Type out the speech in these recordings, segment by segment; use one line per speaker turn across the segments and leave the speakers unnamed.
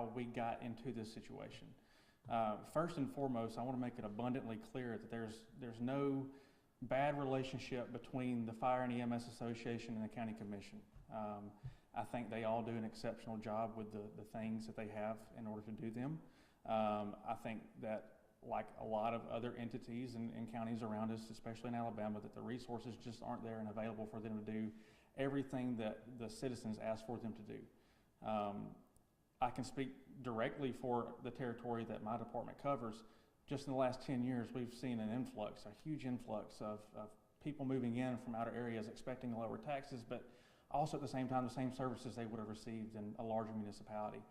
how we got into this situation. First and foremost, I want to make it abundantly clear that there's no bad relationship between the Fire and EMS Association and the County Commission. I think they all do an exceptional job with the things that they have in order to do them. I think that, like a lot of other entities and counties around us, especially in Alabama, that the resources just aren't there and available for them to do everything that the citizens ask for them to do. I can speak directly for the territory that my department covers. Just in the last 10 years, we've seen an influx, a huge influx of people moving in from outer areas expecting lower taxes, but also at the same time, the same services they would have received in a larger municipality.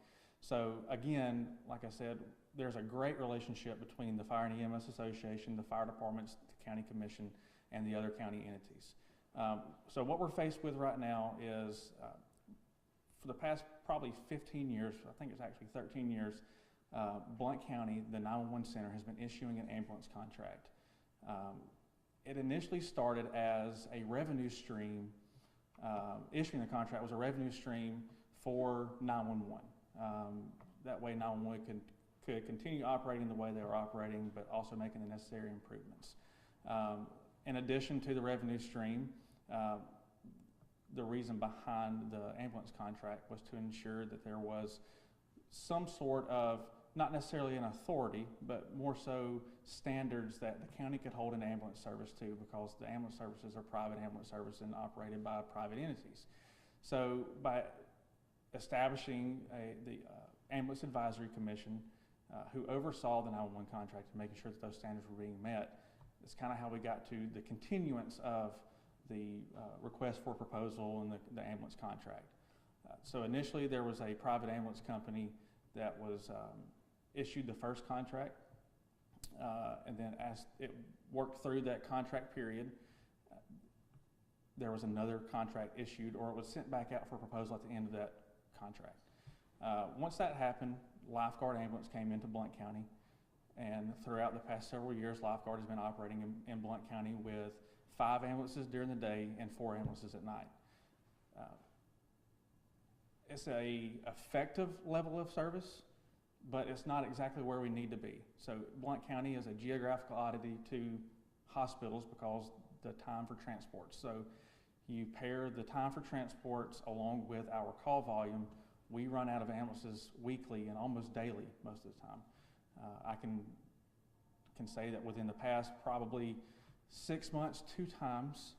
So again, like I said, there's a great relationship between the Fire and EMS Association, the fire departments, the county commission, and the other county entities. So what we're faced with right now is, for the past probably 15 years, I think it's actually 13 years, Blount County, the 911 center, has been issuing an ambulance contract. It initially started as a revenue stream. Issuing the contract was a revenue stream for 911. That way 911 could continue operating the way they were operating, but also making the necessary improvements. In addition to the revenue stream, the reason behind the ambulance contract was to ensure that there was some sort of, not necessarily an authority, but more so standards that the county could hold an ambulance service to, because the ambulance services are private ambulance service and operated by private entities. So by establishing the Ambulance Advisory Commission, who oversaw the 911 contract and making sure that those standards were being met, it's kind of how we got to the continuance of the request for proposal and the ambulance contract. So initially there was a private ambulance company that was issued the first contract, and then as it worked through that contract period, there was another contract issued, or it was sent back out for proposal at the end of that contract. Once that happened, Lifeguard Ambulance came into Blount County, and throughout the past several years, Lifeguard has been operating in Blount County with 5 ambulances during the day and 4 ambulances at night. It's a effective level of service, but it's not exactly where we need to be. So Blount County is a geographical oddity to hospitals because the time for transports. So you pair the time for transports along with our call volume, we run out of ambulances weekly and almost daily most of the time. I can say that within the past probably 6 months, 2 times,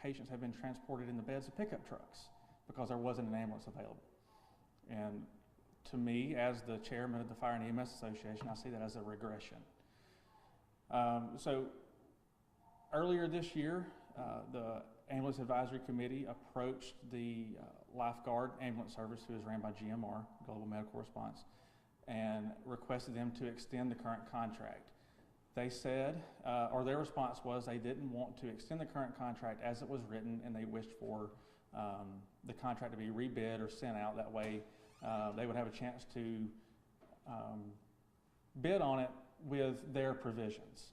patients have been transported in the beds of pickup trucks because there wasn't an ambulance available. And to me, as the chairman of the Fire and EMS Association, I see that as a regression. So earlier this year, the Ambulance Advisory Committee approached the Lifeguard Ambulance Service, who is ran by GMR, Global Medical Response, and requested them to extend the current contract. They said, or their response was, they didn't want to extend the current contract as it was written, and they wished for the contract to be rebid or sent out. That way they would have a chance to bid on it with their provisions.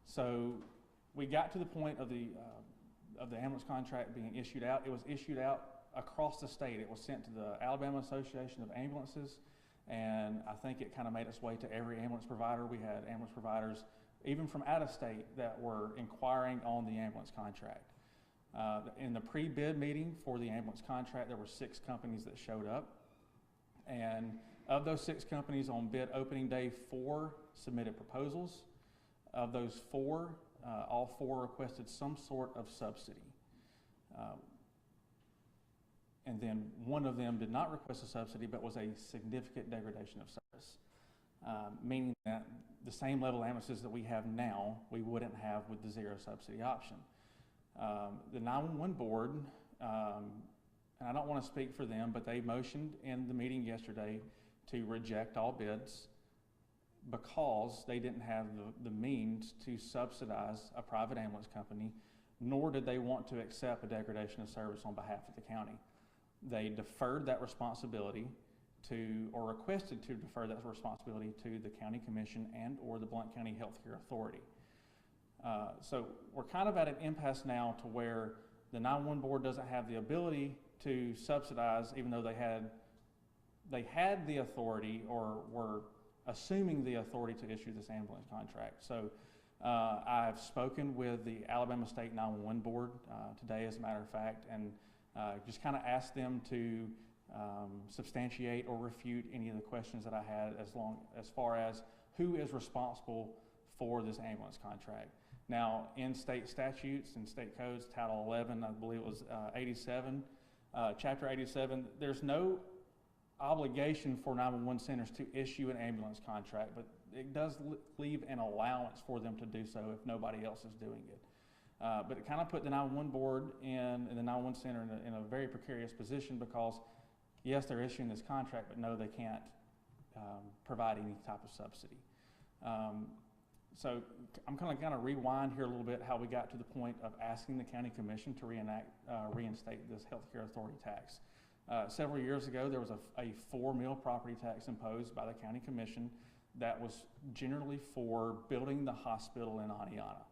So we got to the point of the ambulance contract being issued out. It was issued out across the state. It was sent to the Alabama Association of Ambulances, and I think it kind of made its way to every ambulance provider. We had ambulance providers, even from out of state, that were inquiring on the ambulance contract. In the pre-bid meeting for the ambulance contract, there were 6 companies that showed up, and of those 6 companies on bid opening day, 4 submitted proposals. Of those 4, all 4 requested some sort of subsidy. And then one of them did not request a subsidy, but was a significant degradation of service, meaning that the same level of ambulances that we have now, we wouldn't have with the 0 subsidy option. The 911 board, and I don't want to speak for them, but they motioned in the meeting yesterday to reject all bids because they didn't have the means to subsidize a private ambulance company, nor did they want to accept a degradation of service on behalf of the county. They deferred that responsibility to, or requested to defer that responsibility to the county commission and or the Blount County Healthcare Authority. So we're kind of at an impasse now to where the 911 board doesn't have the ability to subsidize, even though they had they had the authority or were assuming the authority to issue this ambulance contract. So I've spoken with the Alabama State 911 Board today, as a matter of fact, and just kind of asked them to substantiate or refute any of the questions that I had as far as who is responsible for this ambulance contract. Now, in state statutes and state codes, Title 11, I believe it was 87, Chapter 87, there's no obligation for 911 centers to issue an ambulance contract, but it does leave an allowance for them to do so if nobody else is doing it. But it kind of put the 911 board and the 911 center in a very precarious position because, yes, they're issuing this contract, but no, they can't provide any type of subsidy. So I'm going to kind of rewind here a little bit how we got to the point of asking the county commission to reinstate this healthcare authority tax. Several years ago, there was a 4-mill property tax imposed by the county commission that was generally for building the hospital in Aniana.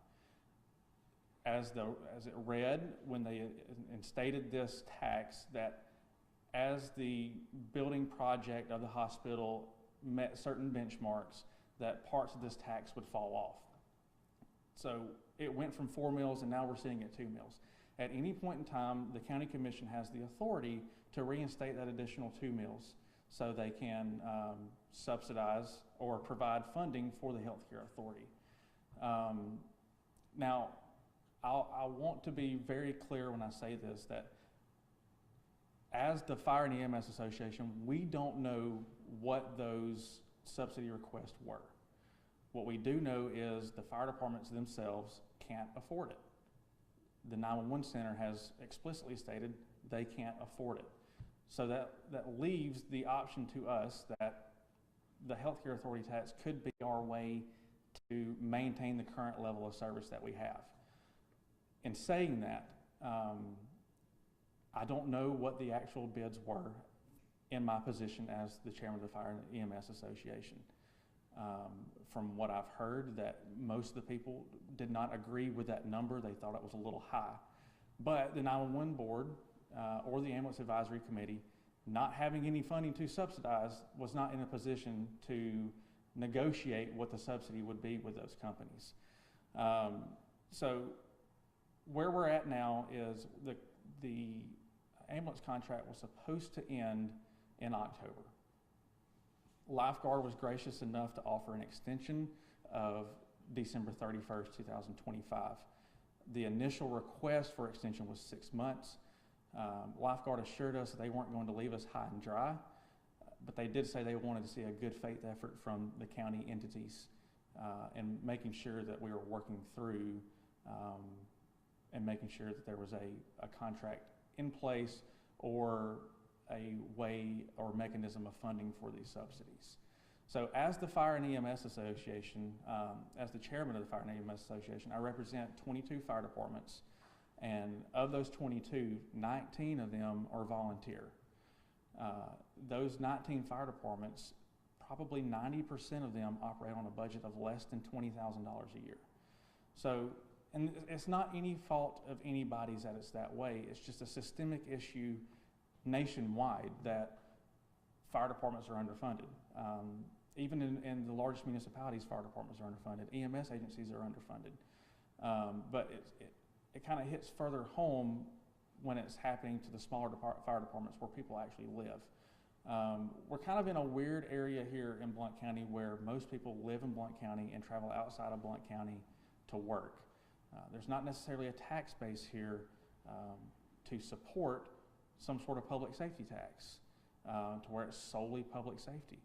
As it read, when they instated this tax, that as the building project of the hospital met certain benchmarks, that parts of this tax would fall off. So it went from 4 mills and now we're sitting at 2 mills. At any point in time, the county commission has the authority to reinstate that additional 2 mills so they can subsidize or provide funding for the healthcare authority. Now, I want to be very clear when I say this, that as the Fire and EMS Association, we don't know what those subsidy requests were. What we do know is the fire departments themselves can't afford it. The 911 center has explicitly stated they can't afford it. So that leaves the option to us that the healthcare authority tax could be our way to maintain the current level of service that we have. In saying that, I don't know what the actual bids were in my position as the chairman of the Fire and EMS Association. From what I've heard, that most of the people did not agree with that number. They thought it was a little high. But the 911 board or the Ambulance Advisory Committee, not having any funding to subsidize, was not in a position to negotiate what the subsidy would be with those companies. So where we're at now is the ambulance contract was supposed to end in October. Lifeguard was gracious enough to offer an extension of December 31st, 2025. The initial request for extension was 6 months. Lifeguard assured us that they weren't going to leave us high and dry, but they did say they wanted to see a good faith effort from the county entities and making sure that we were working through and making sure that there was a contract in place or a way or mechanism of funding for these subsidies. So as the Fire and EMS Association, as the chairman of the Fire and EMS Association, I represent 22 fire departments, and of those 22, 19 of them are volunteer. Those 19 fire departments, probably 90% of them operate on a budget of less than $20,000 a year. So, and it's not any fault of anybody's that it's that way. It's just a systemic issue nationwide that fire departments are underfunded. Even in the largest municipalities, fire departments are underfunded. EMS agencies are underfunded. But it kind of hits further home when it's happening to the smaller fire departments where people actually live. We're kind of in a weird area here in Blount County where most people live in Blount County and travel outside of Blount County to work. There's not necessarily a tax base here to support some sort of public safety tax to where it's solely public safety.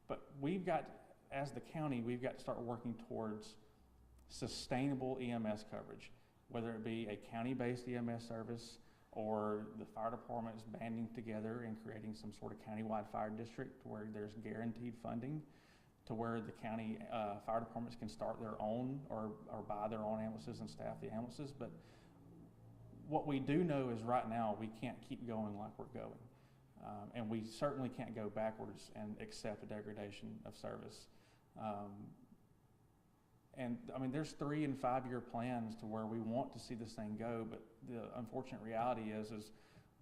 But we've got, as the county, we've got to start working towards sustainable EMS coverage, whether it be a county-based EMS service or the fire departments banding together and creating some sort of countywide fire district where there's guaranteed funding, to where the county fire departments can start their own or buy their own ambulances and staff the ambulances. But what we do know is right now we can't keep going like we're going. And we certainly can't go backwards and accept a degradation of service. And I mean, there's 3- and 5-year plans to where we want to see this thing go, but the unfortunate reality is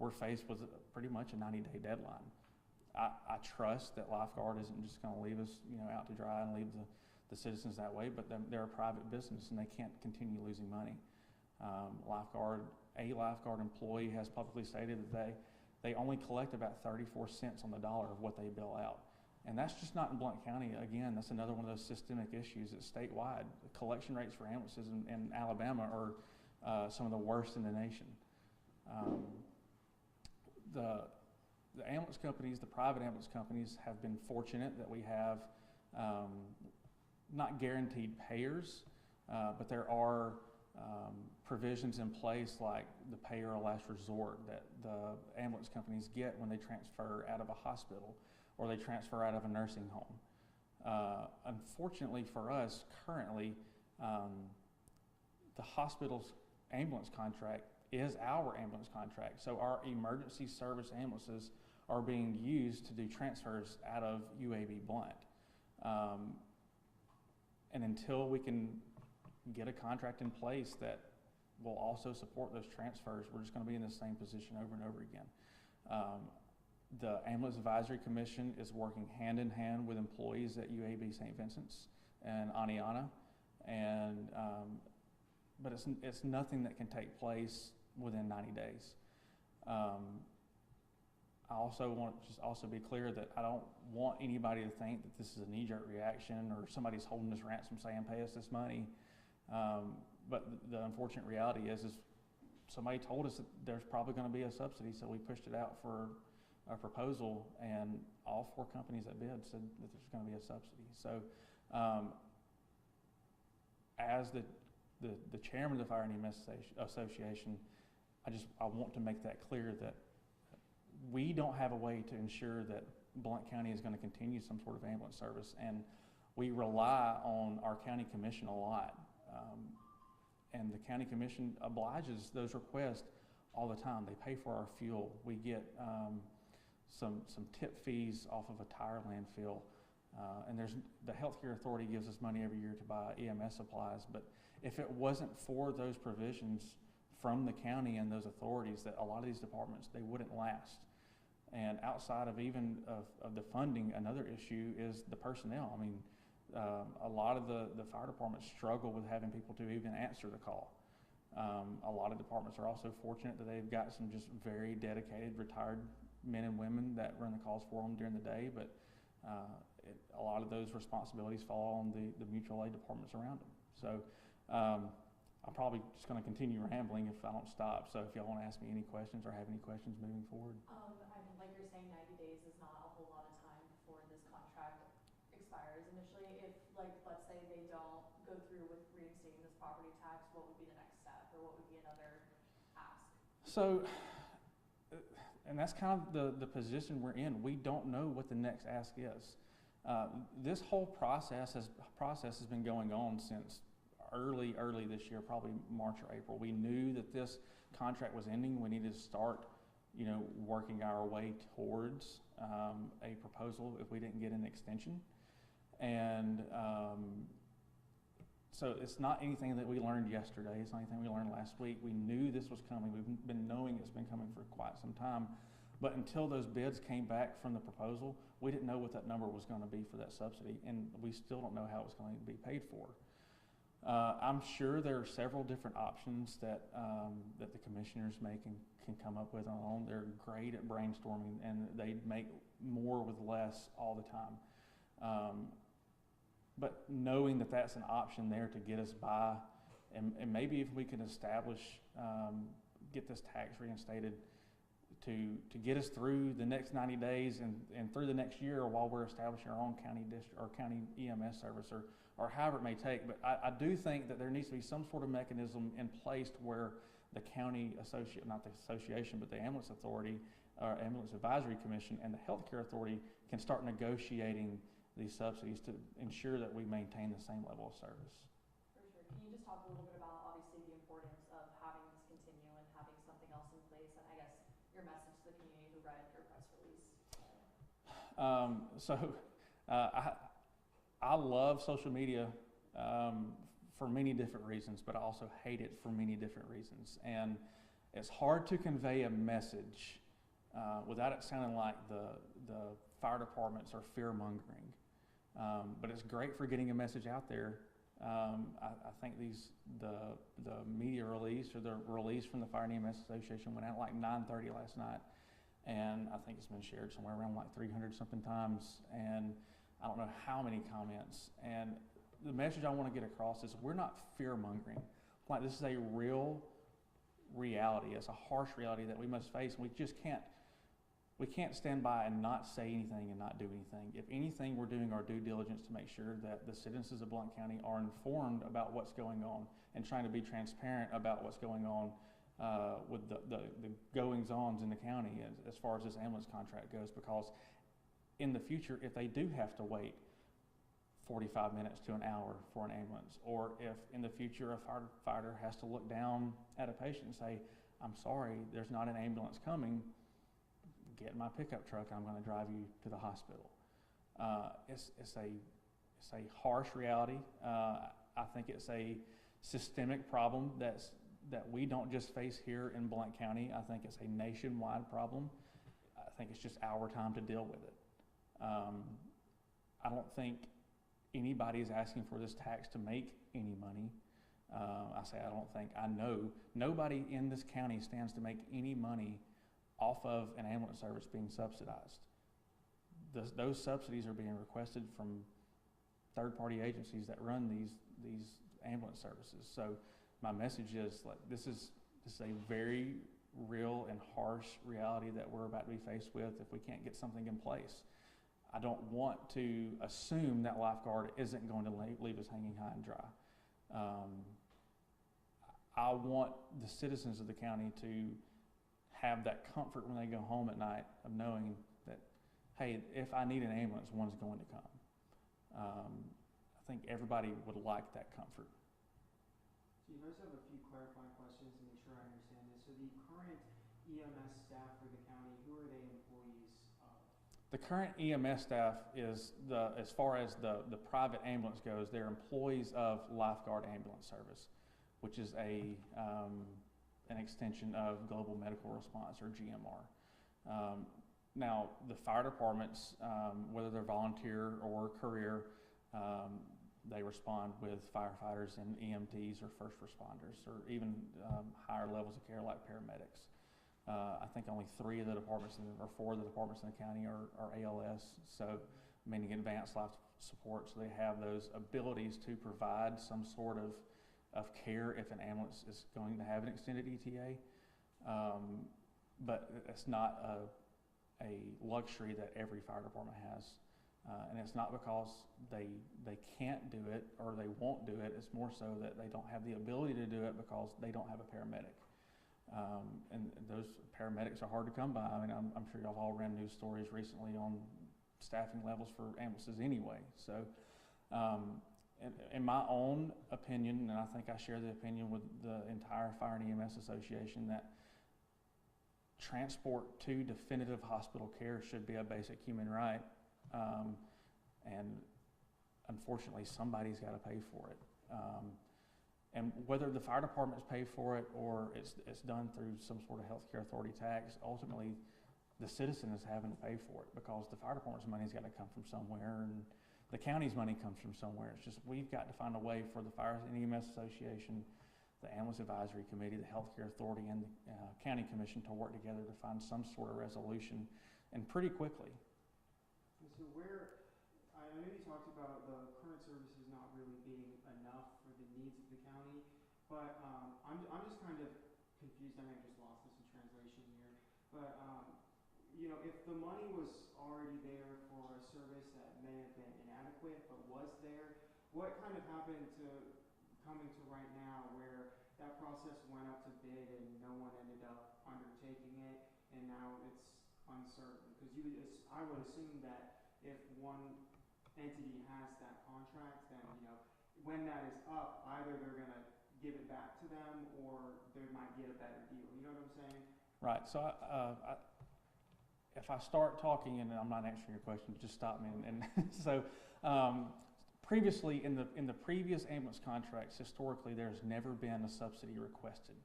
we're faced with pretty much a 90-day deadline. I trust that Lifeguard isn't just going to leave us, out to dry and leave the citizens that way, but they're a private business and they can't continue losing money. A lifeguard employee has publicly stated that they only collect about 34 cents on the dollar of what they bill out. And that's just not in Blount County. Again, that's another one of those systemic issues that's statewide. The collection rates for ambulances in Alabama are some of the worst in the nation. The ambulance companies, the private ambulance companies, have been fortunate that we have not guaranteed payers, but there are provisions in place like the payer of last resort that the ambulance companies get when they transfer out of a hospital or they transfer out of a nursing home. Unfortunately for us, currently, the hospital's ambulance contract is our ambulance contract. So our emergency service ambulances are being used to do transfers out of UAB Blount. And until we can get a contract in place that will also support those transfers, we're just going to be in the same position over and over again. The Ambulance Advisory Commission is working hand in hand with employees at UAB St. Vincent's and Aniana, and but it's nothing that can take place within 90 days. I also want to just also be clear that I don't want anybody to think that this is a knee-jerk reaction or somebody's holding us ransom saying pay us this money. But the unfortunate reality is somebody told us that there's probably going to be a subsidy, so we pushed it out for a proposal, and all 4 companies that bid said that there's going to be a subsidy. So as the chairman of the Fire and EMS Association, I want to make that clear that we don't have a way to ensure that Blount County is going to continue some sort of ambulance service, and we rely on our county commission a lot. And the county commission obliges those requests all the time. They pay for our fuel. We get some tip fees off of a tire landfill. And the healthcare authority gives us money every year to buy EMS supplies. But if it wasn't for those provisions from the county and those authorities, that a lot of these departments, they wouldn't last. And outside of even of the funding, another issue is the personnel. I mean, a lot of the fire departments struggle with having people to even answer the call. A lot of departments are also fortunate that they've got some just very dedicated retired men and women that run the calls for them during the day, but a lot of those responsibilities fall on the mutual aid departments around them. So I'm probably just going to continue rambling if I don't stop. So if y'all want to ask me any questions or have any questions moving forward.
I mean, like you're saying, 90 days is not a whole lot of time before this contract expires initially. If, like, let's say they don't go through with reinstating this property tax, what would be the next step, or what would be another ask?
So, and that's kind of the position we're in. We don't know what the next ask is. This whole process has been going on since early this year, probably March or April. We knew that this contract was ending. We needed to start, working our way towards a proposal if we didn't get an extension. And so it's not anything that we learned yesterday. It's not anything we learned last week. We knew this was coming. We've been knowing it's been coming for quite some time. But until those bids came back from the proposal, we didn't know what that number was going to be for that subsidy, and we still don't know how it's going to be paid for. I'm sure there are several different options that the commissioners can come up with on their own. They're great at brainstorming, and they make more with less all the time. But knowing that that's an option there to get us by, and maybe if we can establish, get this tax reinstated to get us through the next 90 days and through the next year while we're establishing our own county district or county EMS service or however it may take. But I do think that there needs to be some sort of mechanism in place to where the county not the association, but the ambulance authority, Ambulance Advisory Commission, and the healthcare authority can start negotiating these subsidies to ensure that we maintain the same level of service.
For sure. Can you just talk a little bit about, obviously, the importance of having this continue and having something else in place, and I guess your message to the community who read your press release? I love social media for many different reasons, but I also hate it for many different reasons. And
It's hard to convey a message without it sounding like the fire departments are fear-mongering. But it's great for getting a message out there. I think the media release, or the release from the Fire and EMS Association, went out like 9:30 last night, and I think it's been shared somewhere around like 300 something times, and I don't know how many comments. And the message I want to get across is we're not fear-mongering. Like, this is a real reality. It's a harsh reality that we must face, and we can't stand by and not say anything and not do anything. If anything, we're doing our due diligence to make sure that the citizens of Blount County are informed about what's going on and trying to be transparent about what's going on with the goings-ons in the county as far as this ambulance contract goes, because in the future, if they do have to wait 45 minutes to an hour for an ambulance, or if in the future a firefighter has to look down at a patient and say, I'm sorry, there's not an ambulance coming, get in my pickup truck, I'm going to drive you to the hospital. It's a harsh reality. I think it's a systemic problem that we don't just face here in Blount County. I think it's a nationwide problem. I think it's just our time to deal with it. I don't think anybody is asking for this tax to make any money. I know nobody in this county stands to make any money off of an ambulance service being subsidized. Those subsidies are being requested from third-party agencies that run these ambulance services. So my message is, like, this is a very real and harsh reality that we're about to be faced with if we can't get something in place. I don't want to assume that lifeguard isn't going to leave us hanging high and dry. I want the citizens of the county to have that comfort when they go home at night of knowing that, hey, if I need an ambulance, one's going to come. I think everybody would like that comfort.
So you guys have a few clarifying questions to make sure I understand this. So the current EMS staff for the county, who are they employees of?
The current EMS staff is, as far as the private ambulance goes, they're employees of Lifeguard Ambulance Service, which is an extension of Global Medical Response, or GMR. Now, the fire departments, whether they're volunteer or career, they respond with firefighters and EMTs or first responders, or even higher levels of care like paramedics. I think only 3 of the departments or 4 of the departments in the county are ALS, so meaning advanced life support, so they have those abilities to provide some sort of care if an ambulance is going to have an extended ETA. But it's not a luxury that every fire department has. And it's not because they can't do it or they won't do it. It's more so that they don't have the ability to do it because they don't have a paramedic. And those paramedics are hard to come by. I mean, I'm sure y'all all ran news stories recently on staffing levels for ambulances anyway. So in my own opinion, and I think I share the opinion with the entire Fire and EMS Association, that transport to definitive hospital care should be a basic human right. And unfortunately, somebody's got to pay for it. And whether the fire departments pay for it or it's done through some sort of healthcare authority tax, ultimately the citizen is having to pay for it, because the fire department's money's got to come from somewhere and the county's money comes from somewhere. It's just, we've got to find a way for the Fire and EMS Association, the Ambulance Advisory Committee, the Healthcare Authority, and the County Commission to work together to find some sort of resolution, and pretty quickly.
So I know you talked about the current services not really being enough for the needs of the county, but I'm just kind of confused. I may have just lost this in translation here, but you know, if the money was already there for a service that may have been inadequate but was there, what kind of happened to coming to right now where that process went up to bid and no one ended up undertaking it, and now it's uncertain? Because I would assume that if one entity has that contract, then, you know, when that is up, either they're going to give it back to them or they might get a better deal. You know what I'm saying?
Right. So if I start talking and I'm not answering your question, just stop me. And so previously, in the previous ambulance contracts, historically, there's never been a subsidy requested.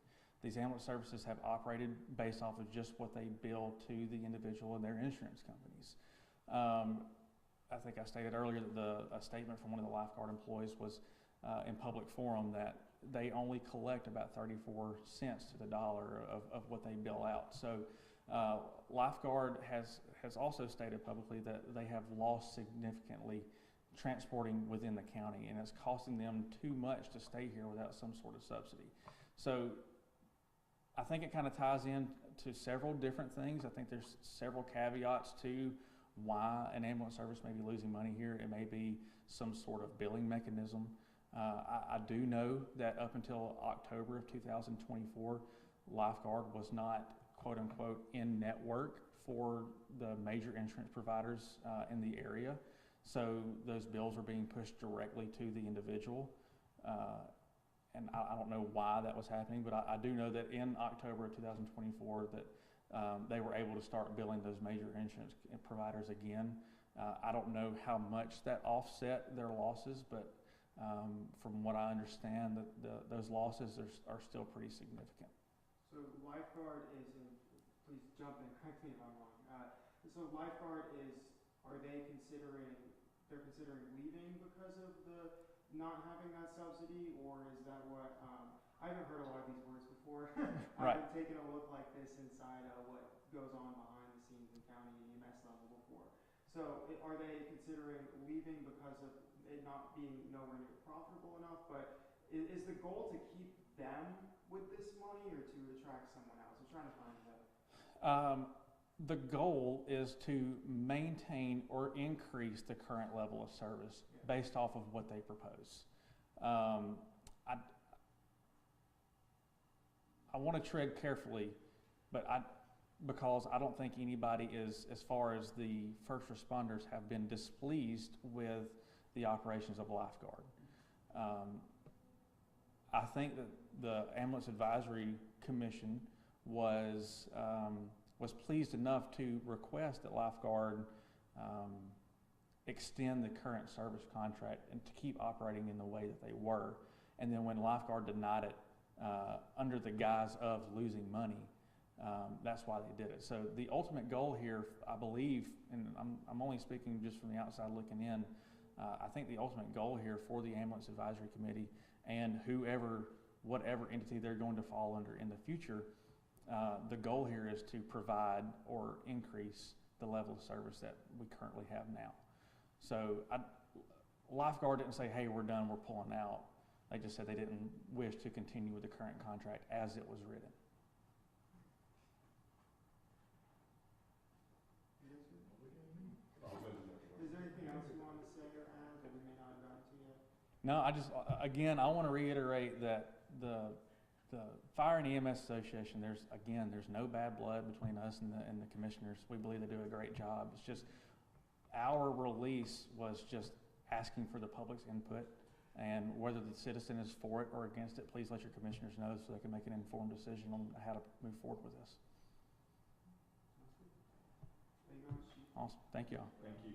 these ambulance services have operated based off of just what they bill to the individual and their insurance companies. I think I stated earlier that a statement from one of the lifeguard employees was in public forum that they only collect about 34 cents to the dollar of what they bill out. So lifeguard has also stated publicly that they have lost significantly transporting within the county, and it's costing them too much to stay here without some sort of subsidy. So I think it kind of ties in to several different things. I think there's several caveats to why an ambulance service may be losing money here. It may be some sort of billing mechanism. I do know that up until October of 2024, lifeguard was not, quote unquote, in network for the major insurance providers in the area. So those bills are being pushed directly to the individual. And I don't know why that was happening, but I do know that in October of 2024 that they were able to start billing those major insurance providers again. I don't know how much that offset their losses, but from what I understand, those losses are still pretty significant.
So lifeguard is, please jump in, correct me if I'm wrong. So lifeguard they're considering leaving because of the not having that subsidy, or is that what, I haven't heard a lot of these words before.
Right.
I've been taking a look like this inside what goes on behind the scenes in county EMS level before. So are they considering leaving because of it not being nowhere near profitable enough? But is the goal to keep them with this money or to attract someone else? I'm trying to find that.
The goal is to maintain or increase the current level of service based off of what they propose. I want to tread carefully, but because I don't think anybody is, as far as the first responders, have been displeased with the operations of lifeguard. I think that the Ambulance Advisory Commission was pleased enough to request that lifeguard extend the current service contract and to keep operating in the way that they were. And then when lifeguard denied it under the guise of losing money, that's why they did it. So the ultimate goal here, I believe, and I'm only speaking just from the outside looking in, I think the ultimate goal here for the Ambulance Advisory Committee and whatever entity they're going to fall under in the future, the goal here is to provide or increase the level of service that we currently have now. So lifeguard didn't say, hey, we're done, we're pulling out. They just said they didn't wish to continue with the current contract as it was written.
Is there anything else you want to say or add that we may not have gotten to yet?
No, I want to reiterate that the Fire and EMS Association, there's no bad blood between us and the commissioners. We believe they do a great job. It's just our release was just asking for the public's input, and whether the citizen is for it or against it, please let your commissioners know so they can make an informed decision on how to move forward with this.
Thank you very much, Chief.
Awesome. Thank you all.
Thank you.